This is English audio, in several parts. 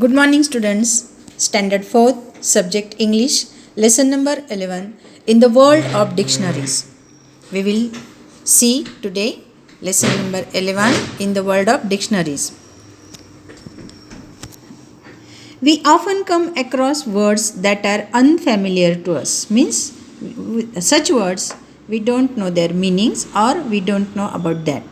Good morning, students. Standard 4th, subject English, lesson number 11 in the world of dictionaries. We will see today lesson number 11 in the world of dictionaries. We often come across words that are unfamiliar to us, means such words we don't know their meanings or we don't know about that.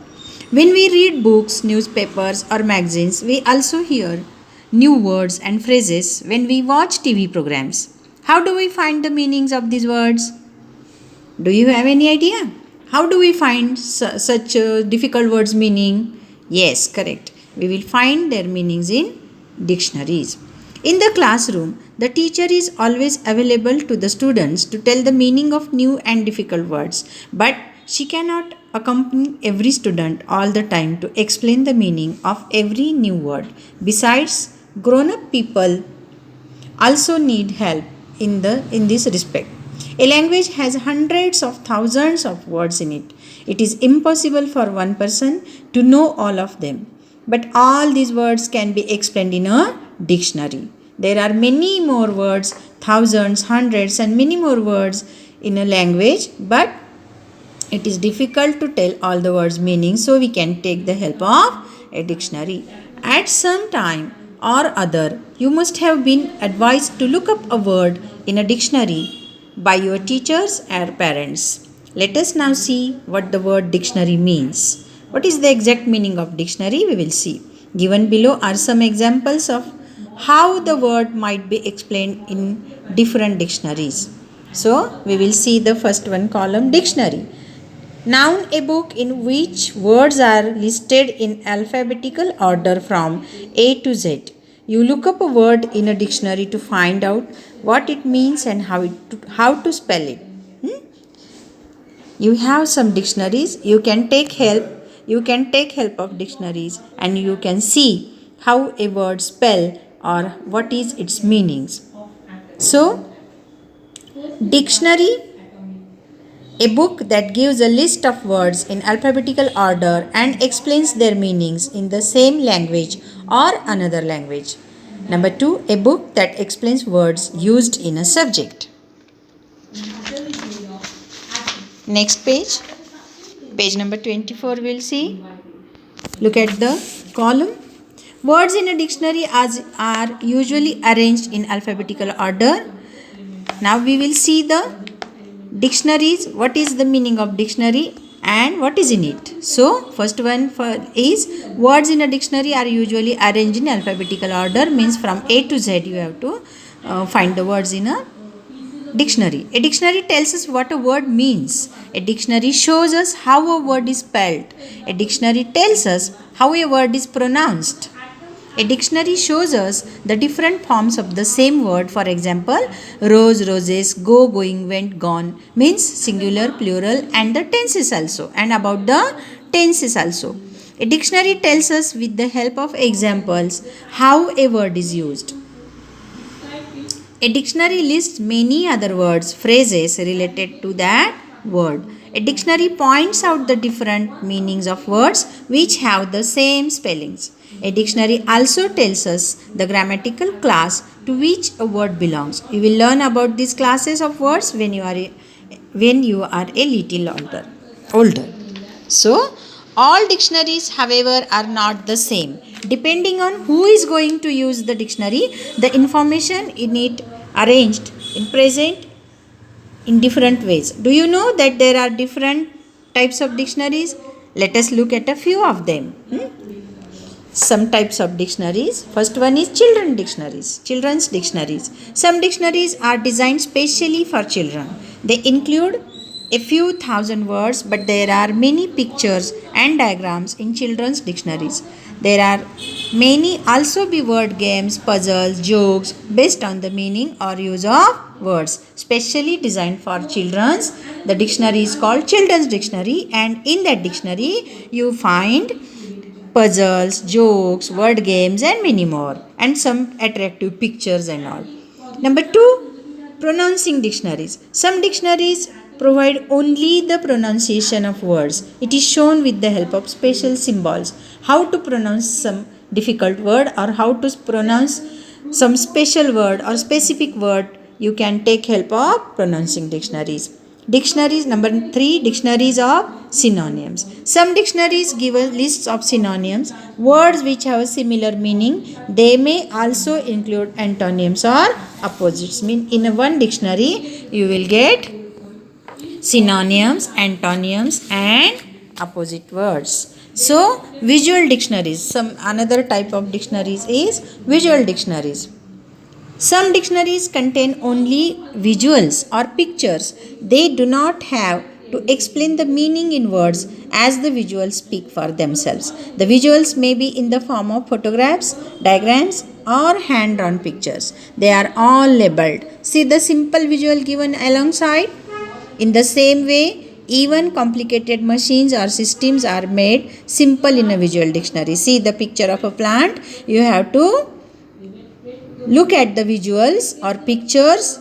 When we read books, newspapers, or magazines, we also hear new words and phrases when we watch TV programs. How do we find the meanings of these words? Do you have any idea? How do we find such difficult words meaning? Yes, correct. We will find their meanings in dictionaries. In the classroom, the teacher is always available to the students to tell the meaning of new and difficult words, but she cannot accompany every student all the time to explain the meaning of every new word. Besides, grown up people also need help in this respect. A language has hundreds of thousands of words in it. It is impossible for one person to know all of them. But all these words can be explained in a dictionary. There are many more words, thousands, hundreds, and many more words in a language, but it is difficult to tell all the words' meaning, so we can take the help of a dictionary. At some time or other, you must have been advised to look up a word in a dictionary by your teachers or parents. Let us now see what the word dictionary means. What is the exact meaning of dictionary? We will see. Given below are some examples of how the word might be explained in different dictionaries. So, we will see the first one column dictionary. Noun, a book in which words are listed in alphabetical order from A to Z. You look up a word in a dictionary to find out what it means and how to spell it. You have some dictionaries, you can take help of dictionaries and you can see how a word spell or what is its meanings. So, dictionary, a book that gives a list of words in alphabetical order and explains their meanings in the same language or another language. Number 2, a book that explains words used in a subject. Next page, page number 24, we'll see. Look at the column. Words in a dictionary are usually arranged in alphabetical order. Now we will see the dictionaries, what is the meaning of dictionary and what is in it. So first one is words in a dictionary are usually arranged in alphabetical order, means from A to Z you have to find the words in a dictionary. A dictionary tells us what a word means. A dictionary shows us how a word is spelled. A dictionary tells us how a word is pronounced. A dictionary shows us the different forms of the same word. For example, rose, roses, go, going, went, gone means singular, plural, and the tenses also, and about the tenses also. A dictionary tells us with the help of examples how a word is used. A dictionary lists many other words, phrases related to that word. A dictionary points out the different meanings of words which have the same spellings. A dictionary also tells us the grammatical class to which a word belongs. You will learn about these classes of words when you are a little older. So, all dictionaries, however, are not the same. Depending on who is going to use the dictionary, the information in it arranged in present in different ways. Do you know that there are different types of dictionaries? Let us look at a few of them. Some types of dictionaries. First one is children's dictionaries. Some dictionaries are designed specially for children. They include a few thousand words, but there are many pictures and diagrams in children's dictionaries. There are many also be word games, puzzles, jokes based on the meaning or use of words, specially designed for children's. The dictionary is called Children's Dictionary, and in that dictionary you find puzzles, jokes, word games, and many more, and some attractive pictures and all. Number 2, pronouncing dictionaries. Some dictionaries provide only the pronunciation of words. It is shown with the help of special symbols how to pronounce some difficult word or how to pronounce some special word or specific word, you can take help of pronouncing dictionaries. Dictionaries number 3, dictionaries of synonyms. Some dictionaries give a list of synonyms, words which have a similar meaning. They may also include antonyms or opposites. Mean in one dictionary you will get synonyms, antonyms and opposite words. So visual dictionaries, some another type of dictionaries is visual dictionaries. Some dictionaries contain only visuals or pictures. They do not have to explain the meaning in words as the visuals speak for themselves. The visuals may be in the form of photographs, diagrams, or hand drawn pictures. They are all labeled. See the simple visual given alongside. In the same way, even complicated machines or systems are made simple in a visual dictionary. See the picture of a plant. You have to look at the visuals or pictures.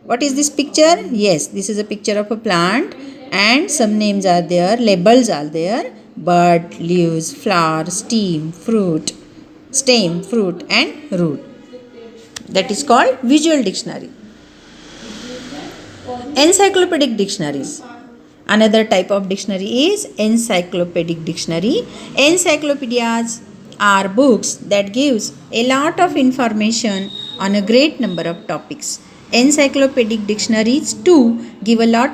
What is this picture? Yes, this is a picture of a plant and some names are there, labels are there. Bud, leaves, flower, stem, fruit and root. That is called visual dictionary. Encyclopedic dictionaries. Another type of dictionary is encyclopedic dictionary. Encyclopedias are books that gives a lot of information on a great number of topics. Encyclopedic dictionaries too give a lot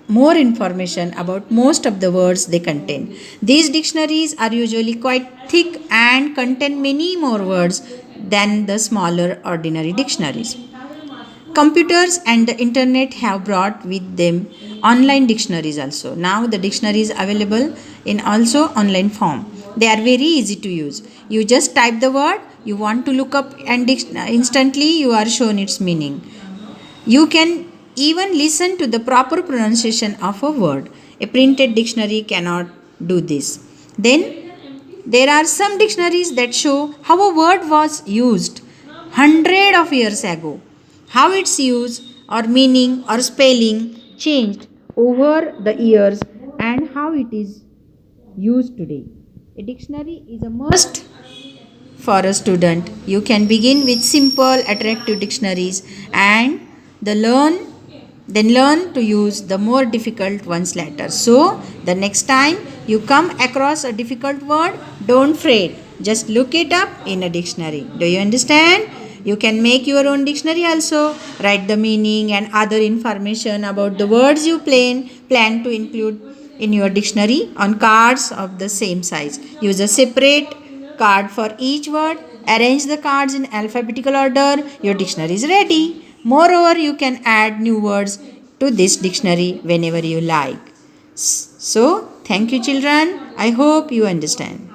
more information about most of the words they contain. These dictionaries are usually quite thick and contain many more words than the smaller ordinary dictionaries. Computers and the internet have brought with them online dictionaries also. Now the dictionary is available in also online form. They are very easy to use. You just type the word you want to look up and instantly you are shown its meaning. You can even listen to the proper pronunciation of a word. A printed dictionary cannot do this. Then there are some dictionaries that show how a word was used hundred of years ago, how its use or meaning or spelling changed over the years and how it is used today. A dictionary is a must for a student. You can begin with simple attractive dictionaries and the learn to use the more difficult ones later. So the next time you come across a difficult word, don't fret, just look it up in a dictionary. Do you understand? You can make your own dictionary also. Write the meaning and other information about the words you plan to include in your dictionary on cards of the same size. Use a separate card for each word. Arrange the cards in alphabetical order. Your dictionary is ready. Moreover, you can add new words to this dictionary whenever you like. So, thank you, children. I hope you understand.